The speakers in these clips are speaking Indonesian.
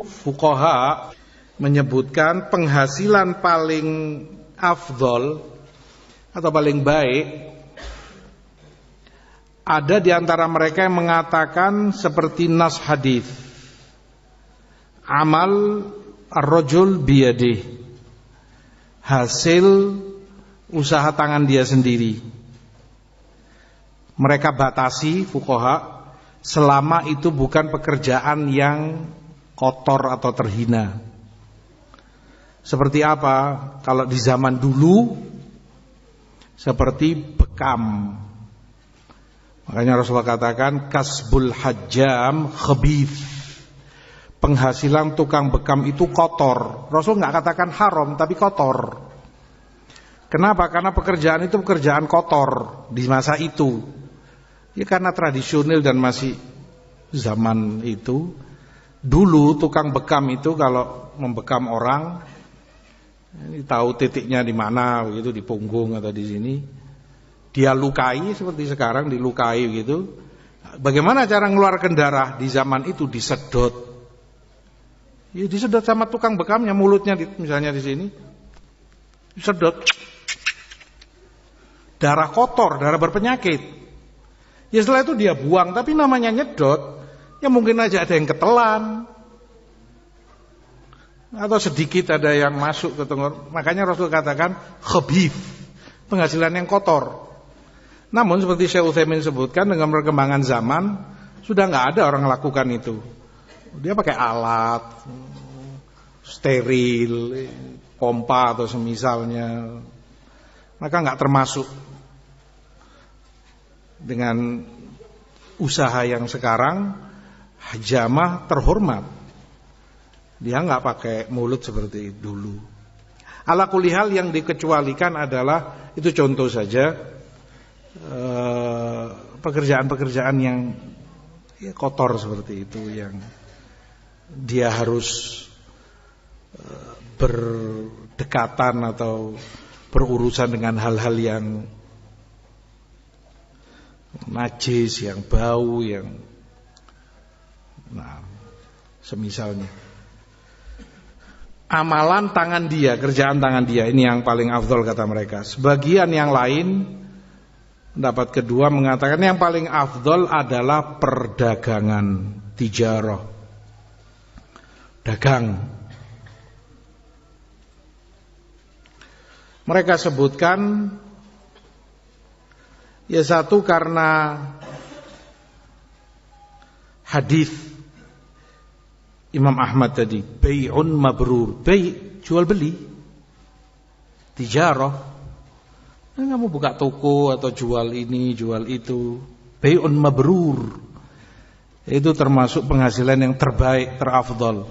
Fuqaha menyebutkan penghasilan paling afdol atau paling baik ada di antara mereka yang mengatakan seperti nas hadis, amal ar-rajul biyadih, hasil usaha tangan dia sendiri. Mereka batasi fuqaha selama itu bukan pekerjaan yang kotor atau terhina. Seperti apa? Kalau di zaman dulu seperti bekam. Makanya Rasulullah katakan kasbul hajjam khabith. Penghasilan tukang bekam itu kotor. Rasul nggak katakan haram tapi kotor. Kenapa? Karena pekerjaan itu pekerjaan kotor di masa itu. Ya karena tradisional dan masih zaman itu. Dulu tukang bekam itu kalau membekam orang, ini tahu titiknya di mana, begitu di punggung atau di sini. Dia lukai seperti sekarang dilukai gitu. Bagaimana cara mengeluarkan darah di zaman itu? Disedot. Ya disedot sama tukang bekamnya, mulutnya misalnya di sini. Disedot. Darah kotor, darah berpenyakit. Ya setelah itu dia buang, tapi namanya nyedot. Ya mungkin aja ada yang ketelan. Atau sedikit ada yang masuk ke tenggorokan. Makanya Rasul katakan khabith, penghasilan yang kotor. Namun seperti Syekh Utsaimin sebutkan, dengan perkembangan zaman sudah nggak ada orang melakukan itu. Dia pakai alat steril, pompa atau semisalnya, maka nggak termasuk dengan usaha yang sekarang. Hajamah terhormat. Dia nggak pakai mulut seperti dulu. Ala kulli hal yang dikecualikan adalah, itu contoh saja, pekerjaan-pekerjaan yang ya, kotor seperti itu, yang dia harus berdekatan atau berurusan dengan hal-hal yang najis, yang bau, yang semisalnya. Amalan tangan dia, kerjaan tangan dia, ini yang paling afdol kata mereka. Sebagian yang lain, pendapat kedua mengatakan yang paling afdol adalah perdagangan, tijarah, dagang. Mereka sebutkan, ya satu karena hadis Imam Ahmad tadi, bai'un mabrur, bai' jual beli, tijarah. Kamu buka toko atau jual ini, jual itu, bai'un mabrur. Itu termasuk penghasilan yang terbaik, terafdal.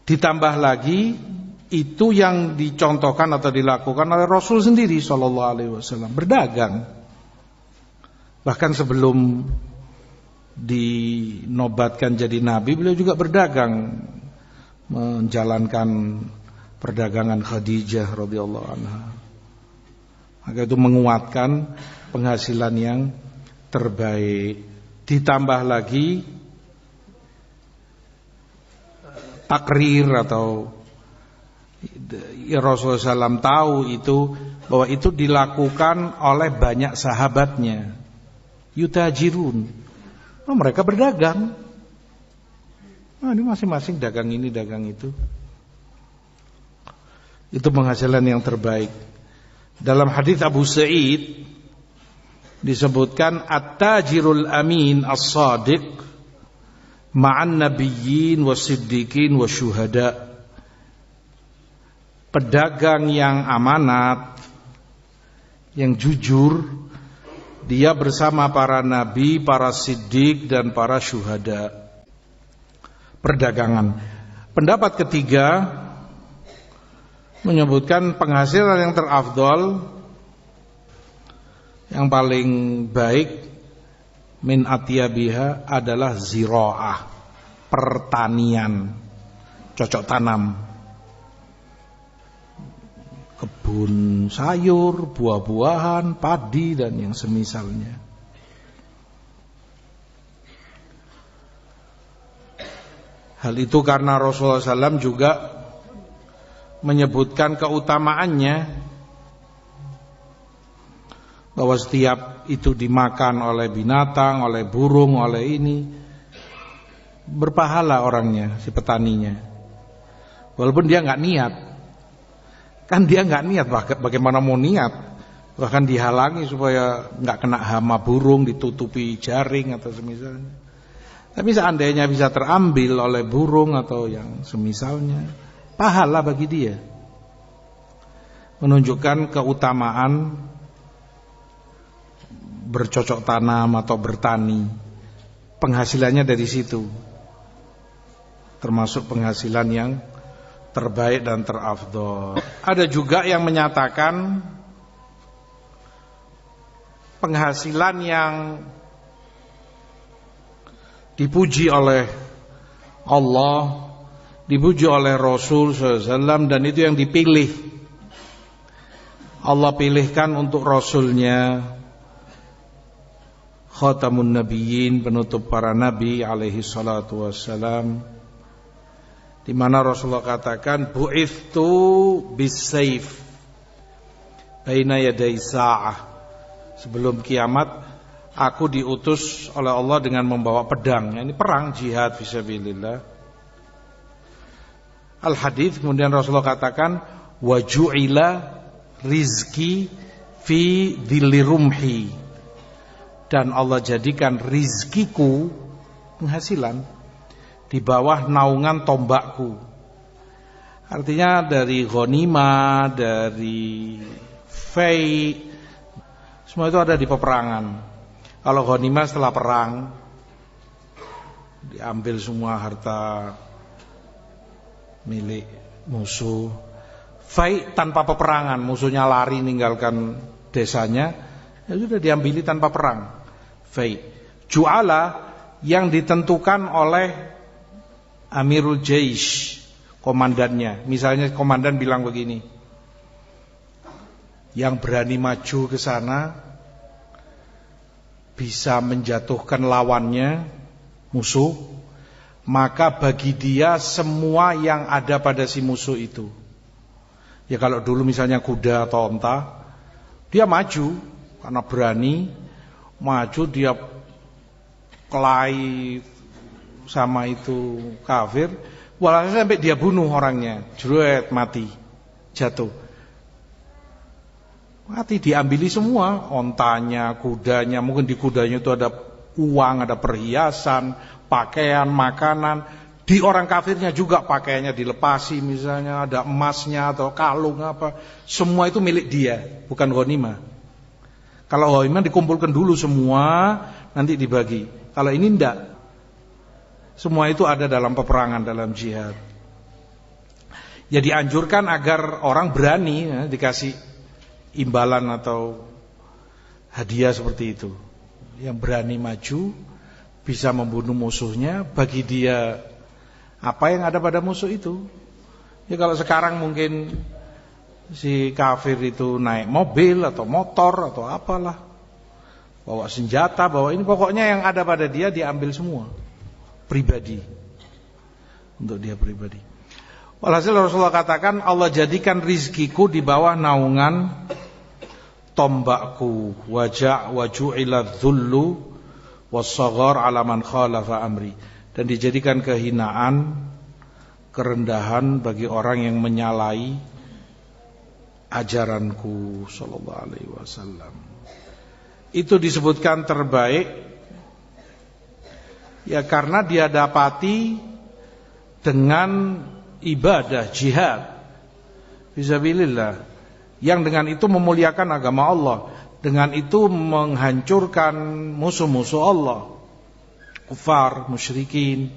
Ditambah lagi itu yang dicontohkan atau dilakukan oleh Rasul sendiri sallallahu alaihi wasallam, berdagang. Bahkan sebelum dinobatkan jadi nabi, beliau juga berdagang, menjalankan perdagangan Khadijah radhiyallahu anha. Maka itu menguatkan penghasilan yang terbaik. Ditambah lagi takrir atau ya Rasulullah SAW tahu itu, bahwa itu dilakukan oleh banyak sahabatnya. Yutajirun. Oh, mereka berdagang. Ini masing-masing dagang ini, dagang itu. Itu penghasilan yang terbaik. Dalam hadis Abu Sa'id disebutkan at-tajirul amin as-sadiq ma'an nabiyyin was-siddiqin wasyuhada. Pedagang yang amanat, yang jujur, dia bersama para nabi, para siddiq dan para syuhada. Perdagangan. Pendapat ketiga menyebutkan penghasilan yang terafdal, yang paling baik, min atyabiha adalah ziraah, pertanian, cocok tanam, kebun sayur, buah-buahan, padi dan yang semisalnya. Hal itu karena Rasulullah SAW juga menyebutkan keutamaannya, bahwa setiap itu dimakan oleh binatang, oleh burung, oleh ini, berpahala orangnya, si petaninya, walaupun dia nggak niat. Kan dia nggak niat, bagaimana mau niat? Bahkan dihalangi supaya nggak kena hama burung, ditutupi jaring atau semisalnya. Tapi seandainya bisa terambil oleh burung atau yang semisalnya, pahala bagi dia. Menunjukkan keutamaan bercocok tanam atau bertani. Penghasilannya dari situ, termasuk penghasilan yang terbaik dan terafdol. Ada juga yang menyatakan penghasilan yang dipuji oleh Allah, dipuji oleh Rasul SAW, dan itu yang dipilih. Allah pilihkan untuk Rasulnya, Khatamun Nabiyyin, penutup para nabi alaihi salatu wassalam, di mana Rasulullah katakan, bu'ithtu bis-sayf baina yaday sa'ah. Sebelum kiamat aku diutus oleh Allah dengan membawa pedang. Ini perang, jihad fisabilillah. Al-hadits, kemudian Rasulullah katakan, wa ju'ila rizki fi dhilli rumhi. Dan Allah jadikan rizkiku, penghasilan, di bawah naungan tombakku. Artinya dari ghanimah, dari fai, semua itu ada di peperangan. Kalau ghanimah setelah perang, diambil semua harta milik musuh. Fai tanpa peperangan, musuhnya lari ninggalkan desanya, ya sudah diambili tanpa perang. Fai. Ju'ala yang ditentukan oleh Amirul Jaish, komandannya. Misalnya komandan bilang begini, yang berani maju ke sana bisa menjatuhkan lawannya, musuh, maka bagi dia semua yang ada pada si musuh itu. Ya kalau dulu misalnya kuda atau onta, dia maju karena berani, maju dia kelahi sama itu kafir, walhasil sampai dia bunuh orangnya, jeruet, mati, jatuh, mati, diambili semua, ontanya, kudanya, mungkin di kudanya itu ada uang, ada perhiasan, pakaian, makanan. Di orang kafirnya juga pakaiannya dilepasi, misalnya ada emasnya atau kalung apa, semua itu milik dia, bukan ghanimah. Kalau ghanimah dikumpulkan dulu semua, nanti dibagi. Kalau ini enggak. Semua itu ada dalam peperangan, dalam jihad. Ya dianjurkan agar orang berani, ya, dikasih imbalan atau hadiah seperti itu. Yang berani maju, bisa membunuh musuhnya, bagi dia apa yang ada pada musuh itu. Ya kalau sekarang mungkin si kafir itu naik mobil atau motor atau apalah, bawa senjata, bawa ini, pokoknya yang ada pada dia diambil semua. Pribadi, untuk dia pribadi. Walhasil Rasulullah katakan, Allah jadikan rizkiku di bawah naungan tombakku. Waju'ila dhullu was-saghar ala man khalafa amri. Dan dijadikan kehinaan, kerendahan bagi orang yang menyalahi ajaranku sallallahu alaihi wasallam. Itu disebutkan terbaik, ya karena dia dapati dengan ibadah jihad fisabilillah, yang dengan itu memuliakan agama Allah, dengan itu menghancurkan musuh-musuh Allah, kufar, musyrikin.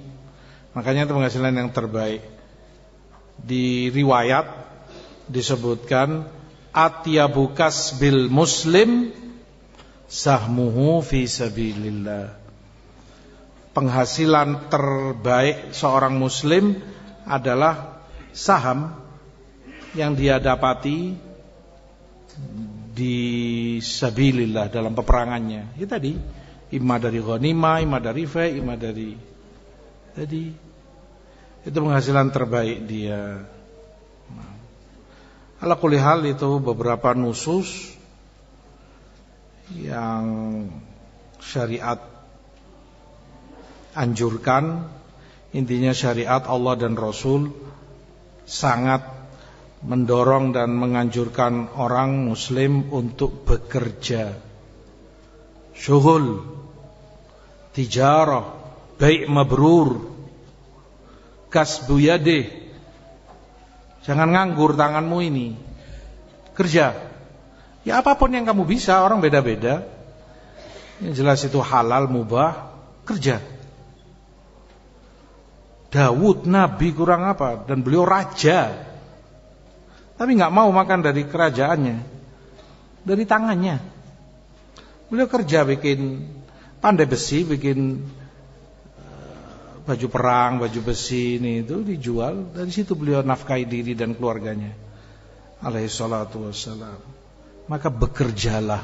Makanya itu penghasilan yang terbaik. Di riwayat disebutkan, atyabu kasbil muslim sahmuhu fi sabilillah. Penghasilan terbaik seorang muslim adalah saham yang dia dapati di sabilillah, dalam peperangannya. Ya tadi, imma dari ghanimah, imma dari fai, imma dari tadi. Itu penghasilan terbaik dia. Ala kulli hal itu beberapa nusus yang syariat anjurkan. Intinya syariat Allah dan Rasul sangat mendorong dan menganjurkan orang muslim untuk bekerja. Syughul, tijarah, bai' mabrur, kasbu yadih. Jangan nganggur tanganmu ini. Kerja. Ya apapun yang kamu bisa, orang beda-beda. Yang jelas itu halal, mubah, kerja. Daud nabi kurang apa, dan beliau raja. Tapi enggak mau makan dari kerajaannya, dari tangannya. Beliau kerja bikin pandai besi, bikin baju perang, baju besi ini itu dijual. Dari situ beliau nafkahi diri dan keluarganya. Alaihi salatu wassalam. Maka bekerjalah.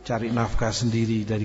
Cari nafkah sendiri dari